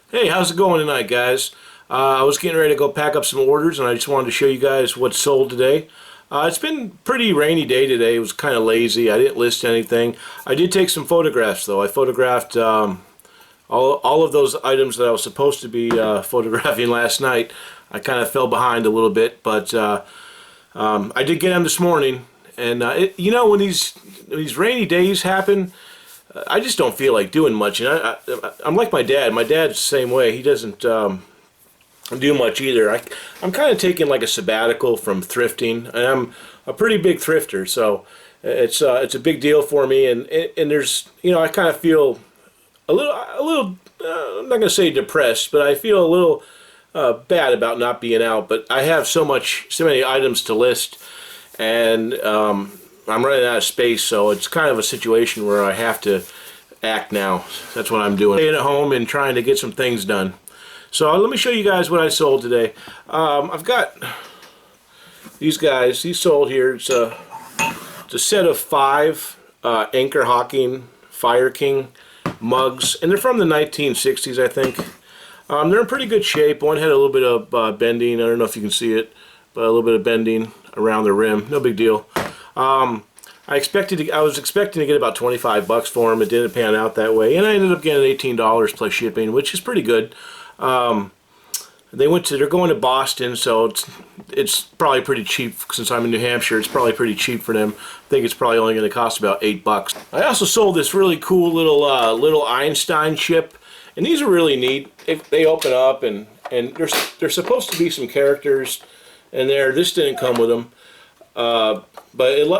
Hey, how's it going tonight, guys? I was getting ready to go pack up some orders, and I just wanted to show you guys what's sold today. It's been a pretty rainy day today. It was kind of lazy. I didn't list anything. I did take some photographs, though. I photographed all of those items that I was supposed to be photographing last night. I kind of fell behind a little bit, but I did get them this morning. And you know, when these rainy days happen, I just don't feel like doing much. And I'm like my dad. My dad's the same way. He doesn't do much either. I'm kind of taking like a sabbatical from thrifting, and I'm a pretty big thrifter, so it's a big deal for me. And there's, you know, I kind of feel a little I'm not gonna say depressed, but I feel a little bad about not being out. But I have so many items to list, and I'm running out of space, so it's kind of a situation where I have to act now. That's what I'm doing. Staying at home and trying to get some things done. So let me show you guys what I sold today. I've got these guys. These sold here. It's a set of 5 Anchor Hawking Fire King mugs, and they're from the 1960s, I think. They're in pretty good shape. One had a little bit of bending. I don't know if you can see it, but a little bit of bending around the rim. No big deal. I was expecting to get about 25 bucks for them. It didn't pan out that way, and I ended up getting $18 plus shipping, which is pretty good. They're going to Boston, so it's probably pretty cheap. Since I'm in New Hampshire, it's probably pretty cheap for them. I think it's probably only going to cost about 8 bucks. I also sold this really cool little Einstein ship, and these are really neat. They open up, and there's supposed to be some characters in there. This didn't come with them. But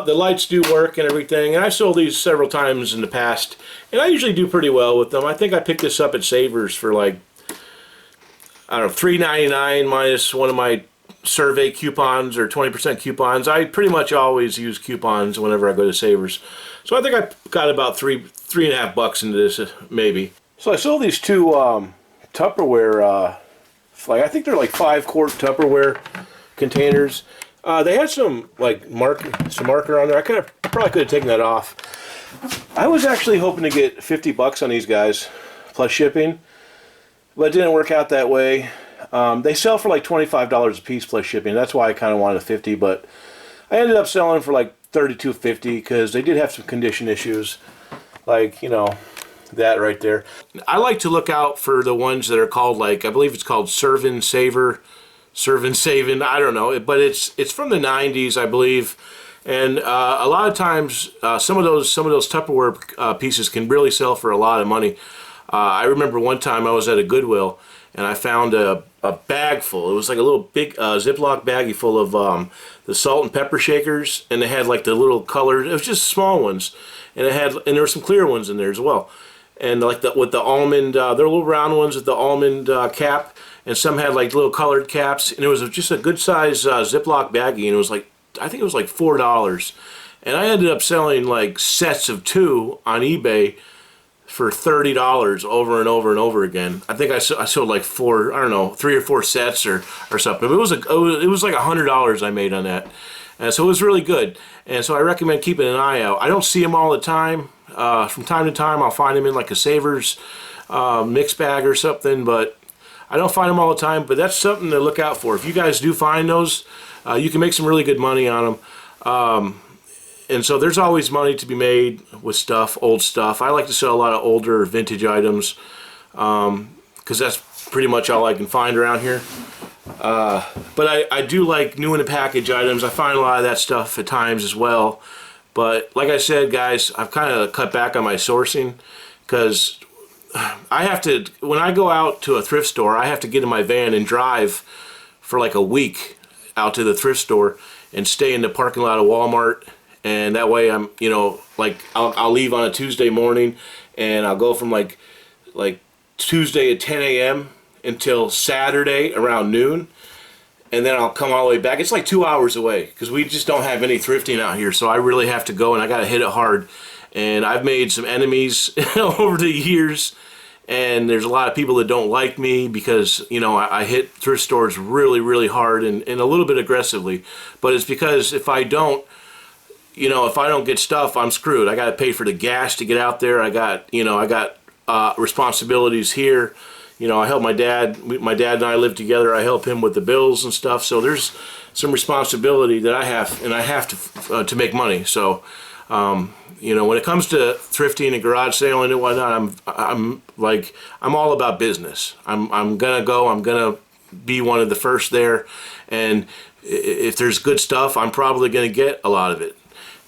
the lights do work and everything, and I sold these several times in the past, and I usually do pretty well with them. I think I picked this up at Savers for like, I don't know, $3.99 minus one of my survey coupons or 20% coupons. I pretty much always use coupons whenever I go to Savers. So I think I got about three and a half bucks into this, maybe. So I sold these 2 Tupperware, I think they're like 5-quart Tupperware containers. They had some marker on there. I probably could have taken that off. I was actually hoping to get 50 bucks on these guys plus shipping, but it didn't work out that way. They sell for like $25 a piece plus shipping. That's why I kind of wanted 50, but I ended up selling for like $32.50 because they did have some condition issues, like, you know, that right there. I like to look out for the ones that are called, like, I believe it's called Servin' Savin', I don't know, but it's from the 90s, I believe, and a lot of times some of those Tupperware pieces can really sell for a lot of money. I remember one time I was at a Goodwill and I found a bag full. It was like a little big Ziploc baggie full of the salt and pepper shakers, and they had like the little colored. It was just small ones, and there were some clear ones in there as well, and like with the almond, they're little round ones with the almond cap. And some had like little colored caps, and it was just a good size Ziploc baggie, and it was like, I think it was like $4. And I ended up selling like sets of 2 on eBay for $30 over and over and over again. I think I sold like 4, I don't know, 3 or 4 sets or something. But it was like $100 I made on that, and so it was really good. And so I recommend keeping an eye out. I don't see them all the time. From time to time, I'll find them in like a Savers mix bag or something, but I don't find them all the time, but that's something to look out for. If you guys do find those, you can make some really good money on them. And so there's always money to be made with stuff, old stuff. I like to sell a lot of older vintage items because that's pretty much all I can find around here. But I do like new in the package items. I find a lot of that stuff at times as well. But like I said, guys, I've kind of cut back on my sourcing because I have to, when I go out to a thrift store, I have to get in my van and drive for like a week out to the thrift store and stay in the parking lot of Walmart, and that way I'm, you know, like I'll leave on a Tuesday morning and I'll go from like Tuesday at 10 a.m. until Saturday around noon, and then I'll come all the way back. It's like 2 hours away because we just don't have any thrifting out here, so I really have to go, and I got to hit it hard. And I've made some enemies over the years, and there's a lot of people that don't like me because, you know, I hit thrift stores really, really hard and a little bit aggressively. But it's because if I don't get stuff, I'm screwed. I got to pay for the gas to get out there. I got responsibilities here. You know, I help my dad. My dad and I live together. I help him with the bills and stuff. So there's some responsibility that I have, and I have to make money. So, you know, when it comes to thrifting and garage sailing and whatnot, I'm all about business. I'm gonna be one of the first there, and if there's good stuff, I'm probably gonna get a lot of it,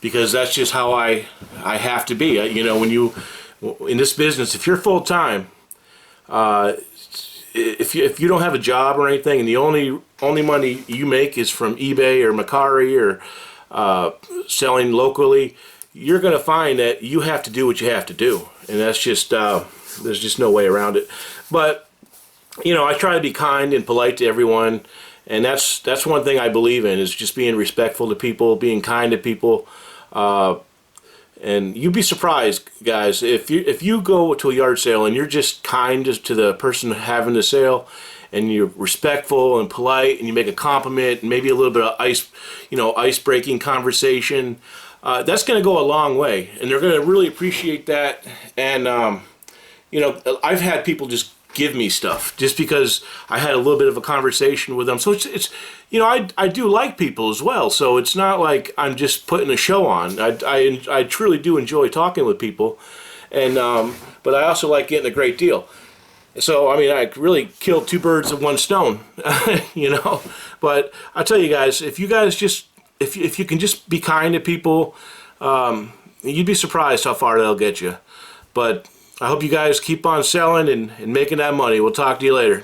because that's just how I have to be. You know, when you in this business, if you're full time, if you don't have a job or anything, and the only money you make is from eBay or Macari or selling locally, you're going to find that you have to do what you have to do, and that's just there's just no way around it. But you know, I try to be kind and polite to everyone, and that's one thing I believe in, is just being respectful to people, being kind to people. And you'd be surprised, guys, if you go to a yard sale and you're just kind to the person having the sale, and you're respectful and polite, and you make a compliment and maybe a little bit of ice breaking conversation, that's going to go a long way, and they're going to really appreciate that. And you know, I've had people just give me stuff just because I had a little bit of a conversation with them. So it's you know, I do like people as well, so it's not like I'm just putting a show on. I truly do enjoy talking with people, and but I also like getting a great deal. So I mean, I really killed two birds with one stone. You know, but I tell you guys, if you can just be kind to people, you'd be surprised how far that'll get you. But I hope you guys keep on selling and making that money. We'll talk to you later.